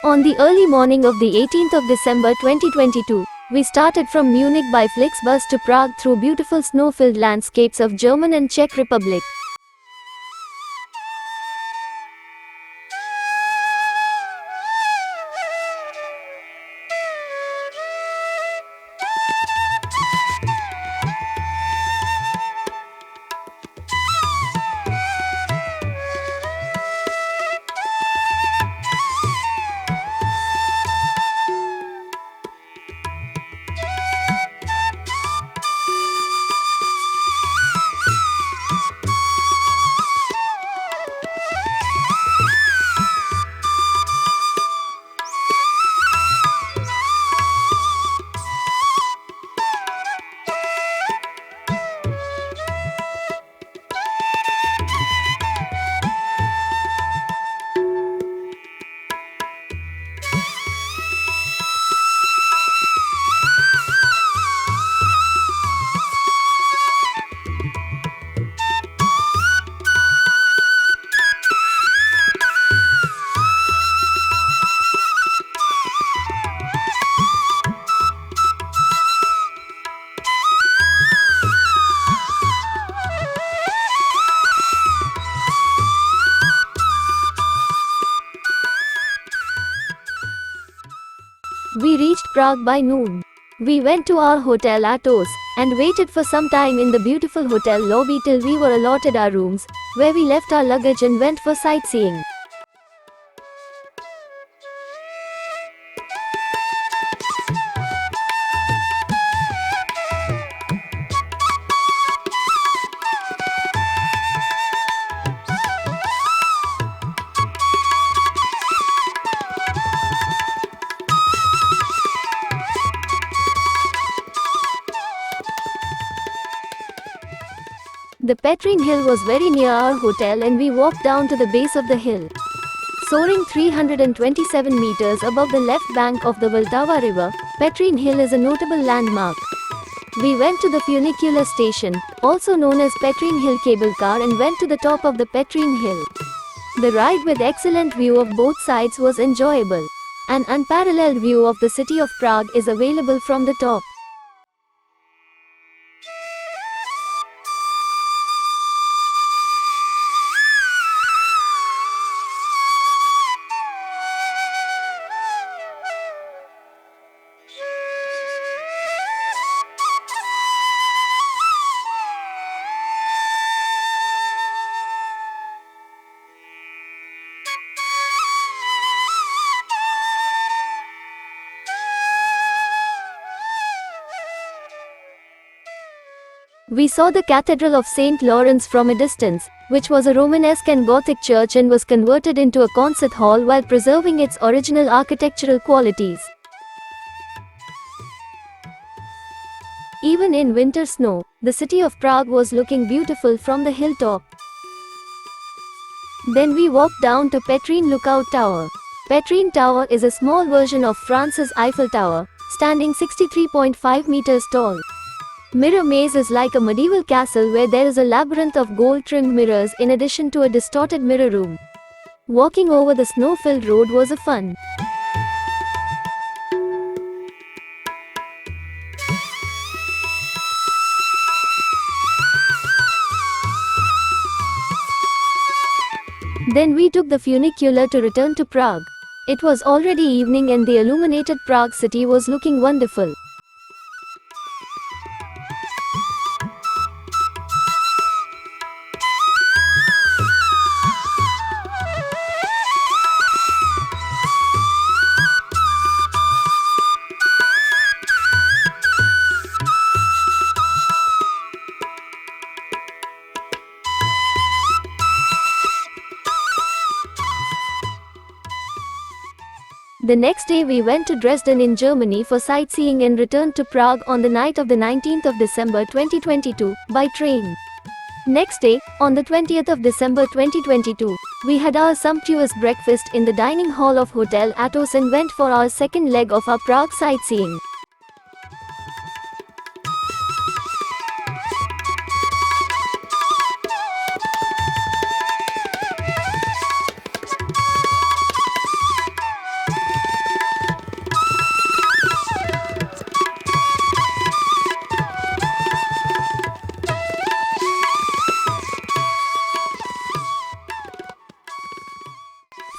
On the early morning of the 18th of December 2022, we started from Munich by Flixbus to Prague through beautiful snow-filled landscapes of German and Czech Republic. We reached Prague by noon. We went to our hotel Atos and waited for some time in the beautiful hotel lobby till we were allotted our rooms, where we left our luggage and went for sightseeing. The Petrine Hill was very near our hotel and we walked down to the base of the hill. Soaring 327 meters above the left bank of the Vltava River, Petrine Hill is a notable landmark. We went to the funicular station, also known as Petrine Hill cable car, and went to the top of the Petrine Hill. The ride with excellent view of both sides was enjoyable. An unparalleled view of the city of Prague is available from the top. We saw the Cathedral of St. Lawrence from a distance, which was a Romanesque and Gothic church and was converted into a concert hall while preserving its original architectural qualities. Even in winter snow, the city of Prague was looking beautiful from the hilltop. Then we walked down to Petrine Lookout Tower. Petrine Tower is a small version of France's Eiffel Tower, standing 63.5 meters tall. Mirror Maze is like a medieval castle where there is a labyrinth of gold-trimmed mirrors in addition to a distorted mirror room. Walking over the snow-filled road was a fun. Then we took the funicular to return to Prague. It was already evening and the illuminated Prague city was looking wonderful. The next day we went to Dresden in Germany for sightseeing and returned to Prague on the night of the 19th of December 2022 by train. Next day, on the 20th of December 2022, we had our sumptuous breakfast in the dining hall of Hotel Atos and went for our second leg of our Prague sightseeing.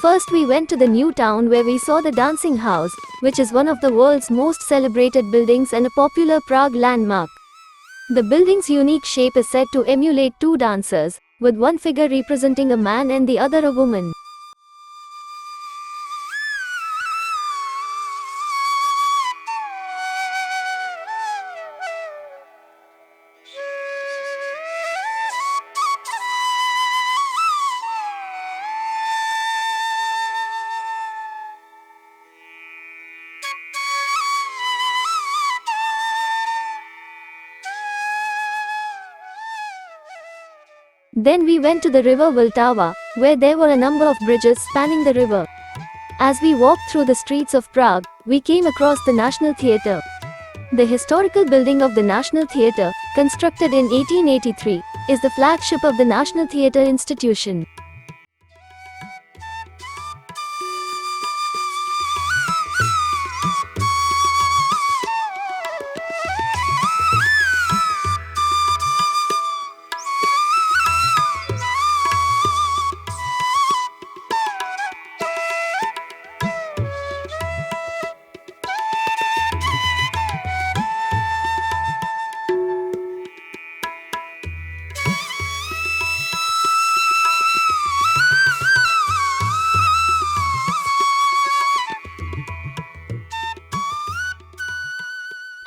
First we went to the new town where we saw the dancing house, which is one of the world's most celebrated buildings and a popular Prague landmark. The building's unique shape is said to emulate two dancers, with one figure representing a man and the other a woman. Then we went to the river Vltava, where there were a number of bridges spanning the river. As we walked through the streets of Prague, we came across the National Theatre. The historical building of the National Theatre, constructed in 1883, is the flagship of the National Theatre institution.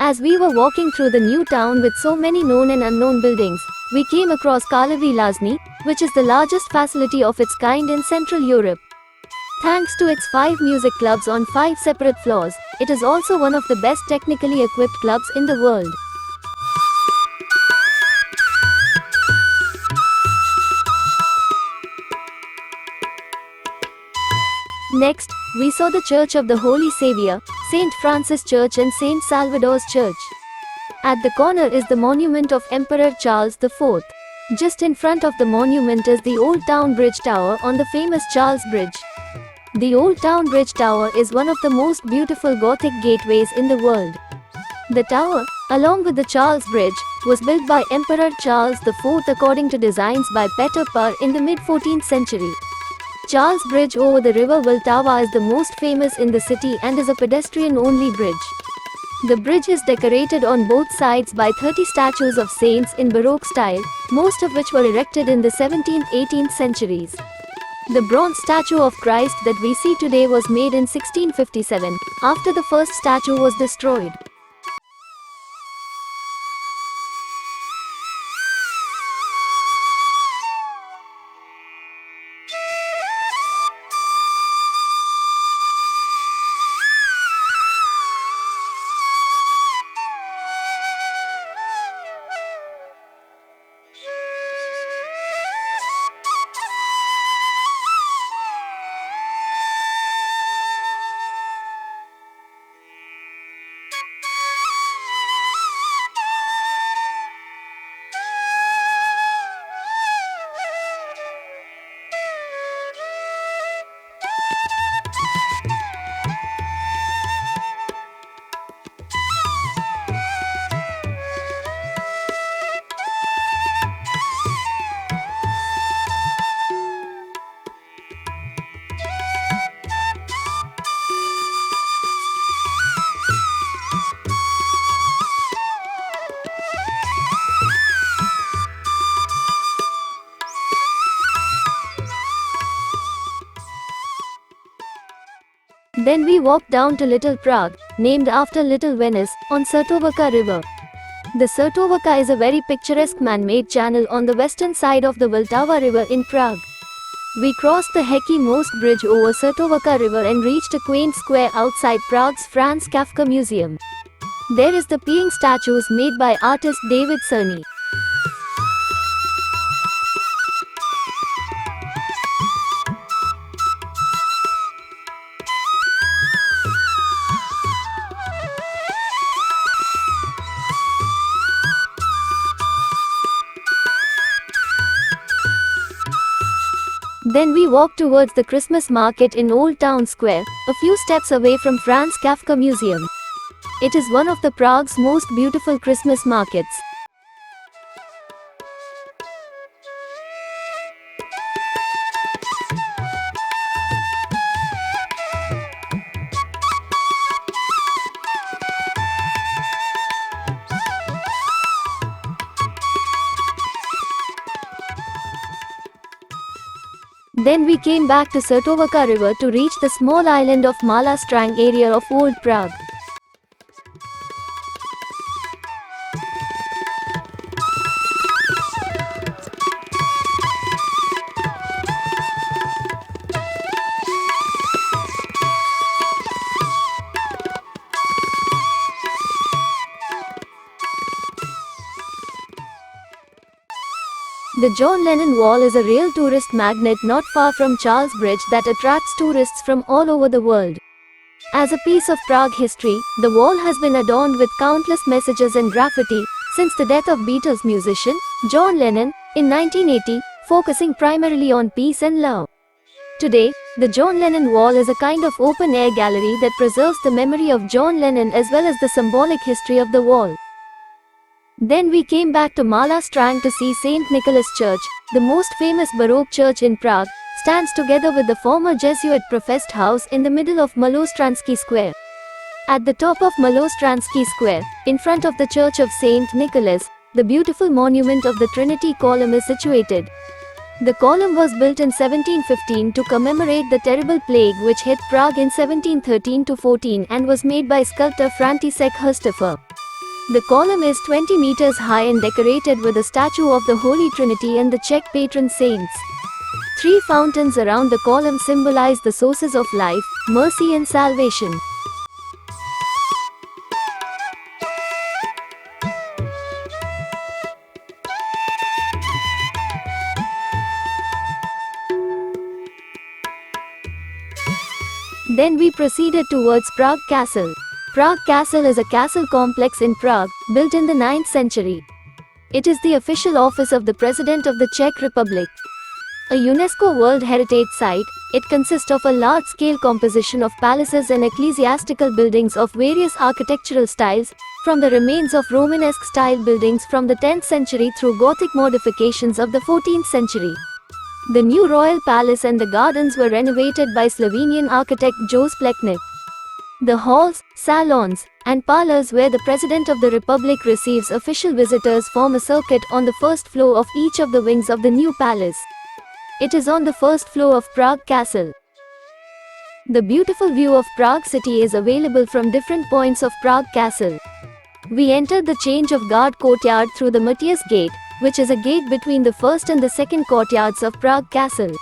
As we were walking through the new town with so many known and unknown buildings, we came across Karlovy Vary, which is the largest facility of its kind in Central Europe. Thanks to its 5 music clubs on 5 separate floors, it is also one of the best technically equipped clubs in the world. Next, we saw the Church of the Holy Saviour, St. Francis Church and St. Salvador's Church. At the corner is the monument of Emperor Charles IV. Just in front of the monument is the Old Town Bridge Tower on the famous Charles Bridge. The Old Town Bridge Tower is one of the most beautiful Gothic gateways in the world. The tower, along with the Charles Bridge, was built by Emperor Charles IV according to designs by Peter Parr in the mid-14th century. Charles Bridge over the river Vltava is the most famous in the city and is a pedestrian-only bridge. The bridge is decorated on both sides by 30 statues of saints in Baroque style, most of which were erected in the 17th-18th centuries. The bronze statue of Christ that we see today was made in 1657, after the first statue was destroyed. Then we walked down to Little Prague, named after Little Venice, on Swarovski River. The Swarovski is a very picturesque man-made channel on the western side of the Vltava River in Prague. We crossed the Hecky Most Bridge over Swarovski River and reached a quaint square outside Prague's Franz Kafka Museum. There is the peeing statues made by artist David Cerny. Then we walked towards the Christmas market in Old Town Square, a few steps away from Franz Kafka Museum. It is one of the Prague's most beautiful Christmas markets. Then we came back to Swarovski River to reach the small island of Malá area of Old Prague. The John Lennon Wall is a real tourist magnet not far from Charles Bridge that attracts tourists from all over the world. As a piece of Prague history, the wall has been adorned with countless messages and graffiti since the death of Beatles musician John Lennon in 1980, focusing primarily on peace and love. Today, the John Lennon Wall is a kind of open-air gallery that preserves the memory of John Lennon as well as the symbolic history of the wall. Then we came back to Malá to see St. Nicholas Church, the most famous Baroque church in Prague, stands together with the former Jesuit professed house in the middle of Malostranský Square. At the top of Malostranský Square, in front of the Church of St. Nicholas, the beautiful monument of the Trinity column is situated. The column was built in 1715 to commemorate the terrible plague which hit Prague in 1713-14 and was made by sculptor František Hustopher. The column is 20 meters high and decorated with a statue of the Holy Trinity and the Czech patron saints. 3 fountains around the column symbolize the sources of life, mercy and salvation. Then we proceeded towards Prague Castle. Prague Castle is a castle complex in Prague, built in the 9th century. It is the official office of the President of the Czech Republic. A UNESCO World Heritage Site, it consists of a large-scale composition of palaces and ecclesiastical buildings of various architectural styles, from the remains of Romanesque-style buildings from the 10th century through Gothic modifications of the 14th century. The new royal palace and the gardens were renovated by Slovenian architect Jos Plečnik. The halls, salons, and parlors where the President of the Republic receives official visitors form a circuit on the first floor of each of the wings of the new palace. It is on the first floor of Prague Castle. The beautiful view of Prague city is available from different points of Prague Castle. We entered the change of guard courtyard through the Matthias Gate, which is a gate between the first and the second courtyards of Prague Castle.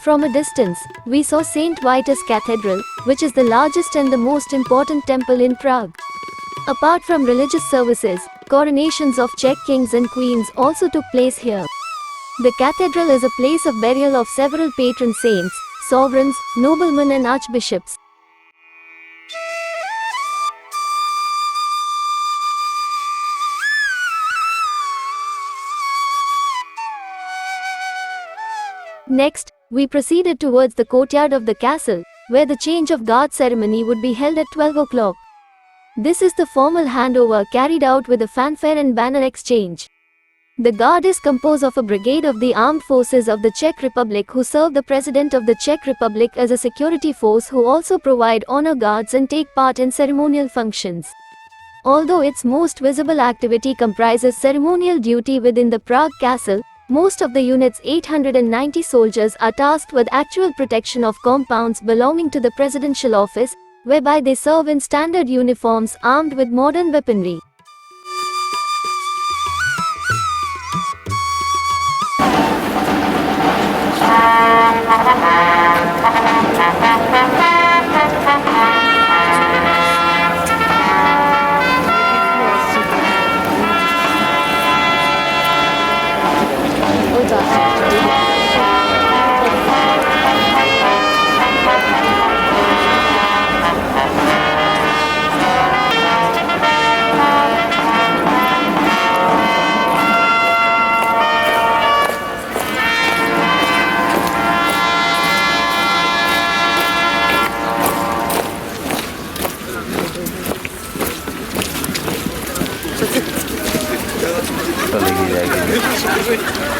From a distance, we saw St. Vitus Cathedral, which is the largest and the most important temple in Prague. Apart from religious services, coronations of Czech kings and queens also took place here. The cathedral is a place of burial of several patron saints, sovereigns, noblemen and archbishops. Next, we proceeded towards the courtyard of the castle, where the change of guard ceremony would be held at 12 o'clock. This is the formal handover carried out with a fanfare and banner exchange. The guard is composed of a brigade of the armed forces of the Czech Republic who serve the President of the Czech Republic as a security force who also provide honor guards and take part in ceremonial functions. Although its most visible activity comprises ceremonial duty within the Prague Castle, most of the unit's 890 soldiers are tasked with actual protection of compounds belonging to the presidential office, whereby they serve in standard uniforms armed with modern weaponry. लेके जाएगी।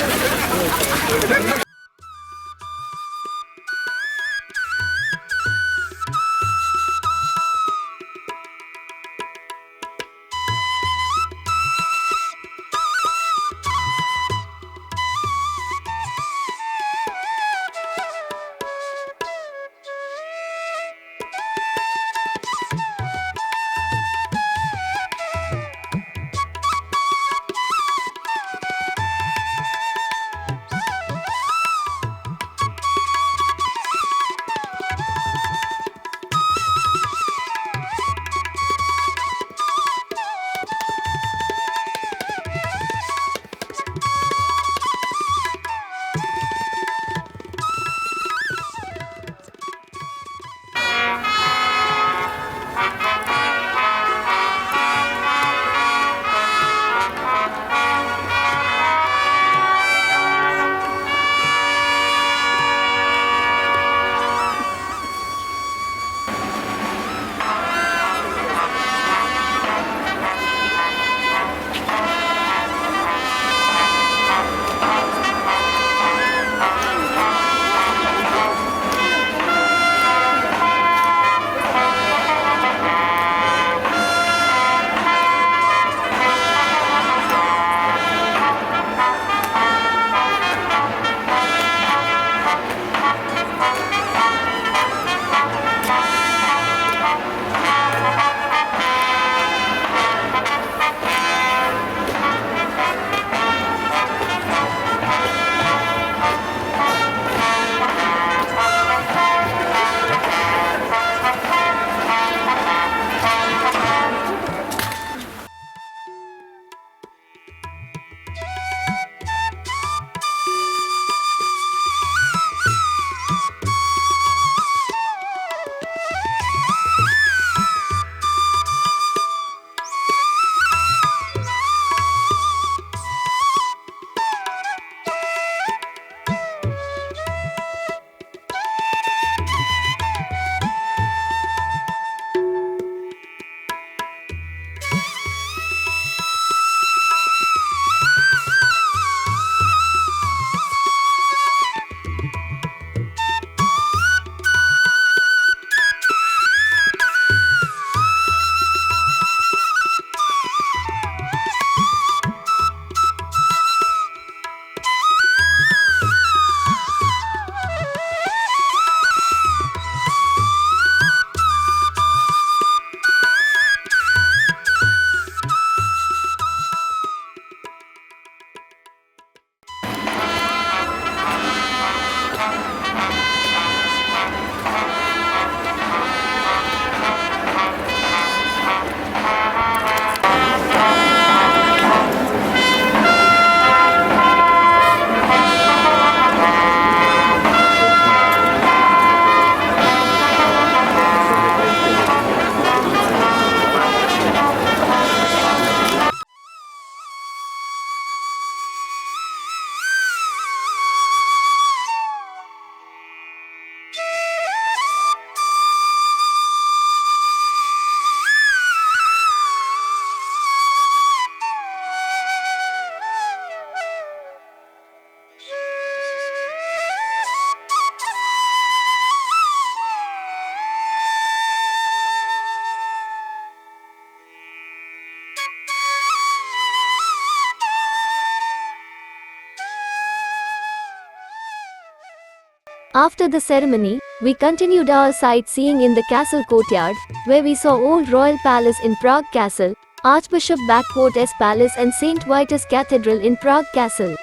After the ceremony, we continued our sightseeing in the castle courtyard, where we saw Old Royal Palace in Prague Castle, Archbishop S Palace and St. Vitus Cathedral in Prague Castle.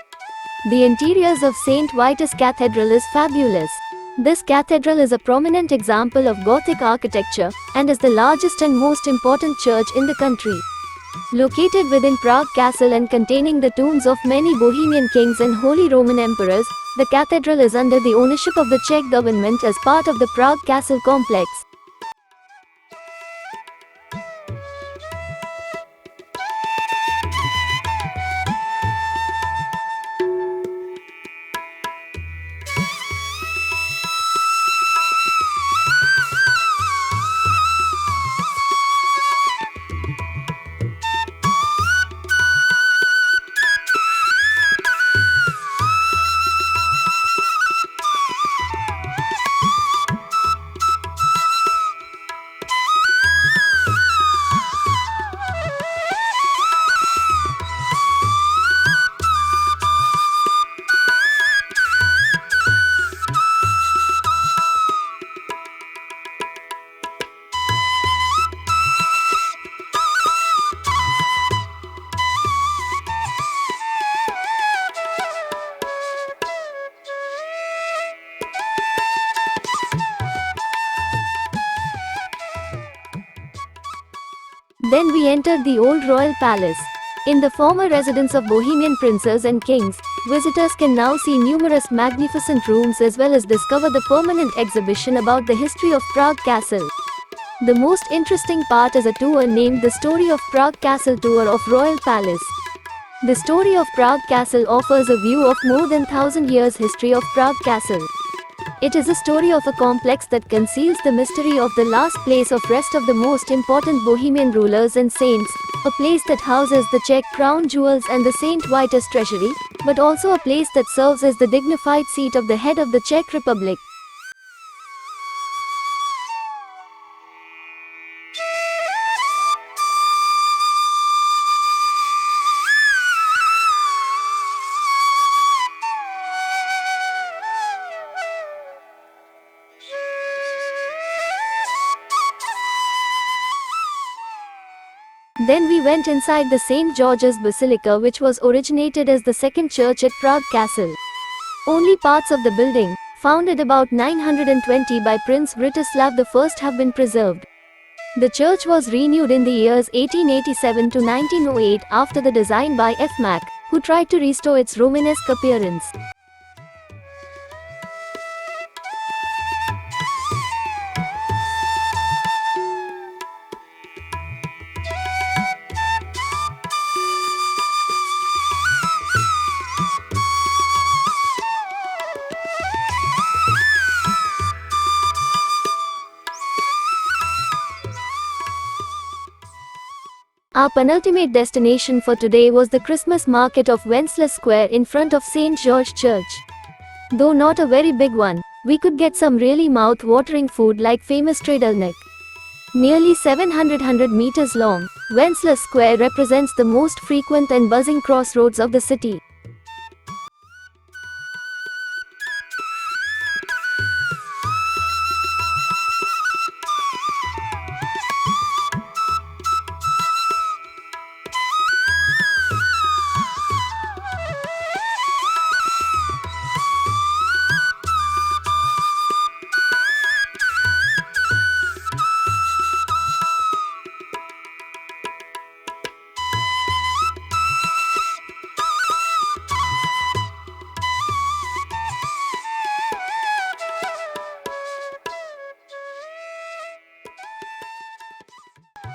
The interiors of St. Vitus Cathedral is fabulous. This cathedral is a prominent example of Gothic architecture, and is the largest and most important church in the country. Located within Prague Castle and containing the tombs of many Bohemian kings and Holy Roman Emperors, the cathedral is under the ownership of the Czech government as part of the Prague Castle complex. Then we entered the old royal palace. In the former residence of Bohemian princes and kings, visitors can now see numerous magnificent rooms as well as discover the permanent exhibition about the history of Prague Castle. The most interesting part is a tour named The Story of Prague Castle Tour of Royal Palace. The Story of Prague Castle offers a view of more than 1,000 years history of Prague Castle. It is a story of a complex that conceals the mystery of the last place of rest of the most important Bohemian rulers and saints, a place that houses the Czech crown jewels and the St. Vitus treasury, but also a place that serves as the dignified seat of the head of the Czech Republic. Then we went inside the St. George's Basilica, which was originated as the second church at Prague Castle. Only parts of the building, founded about 920 by Prince Vrtislav I, have been preserved. The church was renewed in the years 1887 to 1908 after the design by F. Mack, who tried to restore its Romanesque appearance. Our penultimate destination for today was the Christmas market of Wenceslas Square in front of St. George Church. Though not a very big one, we could get some really mouth-watering food like famous Trdelník. Nearly 700 meters long, Wenceslas Square represents the most frequent and buzzing crossroads of the city.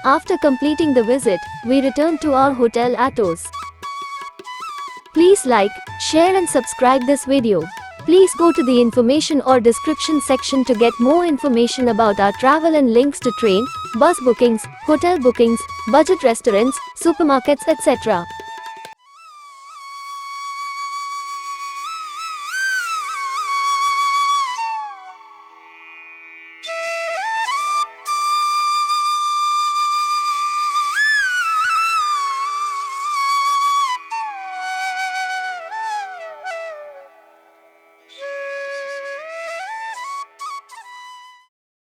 After completing the visit, we returned to our hotel Athos. Please like, share and subscribe this video. Please go to the information or description section to get more information about our travel and links to train, bus bookings, hotel bookings, budget restaurants, supermarkets, etc.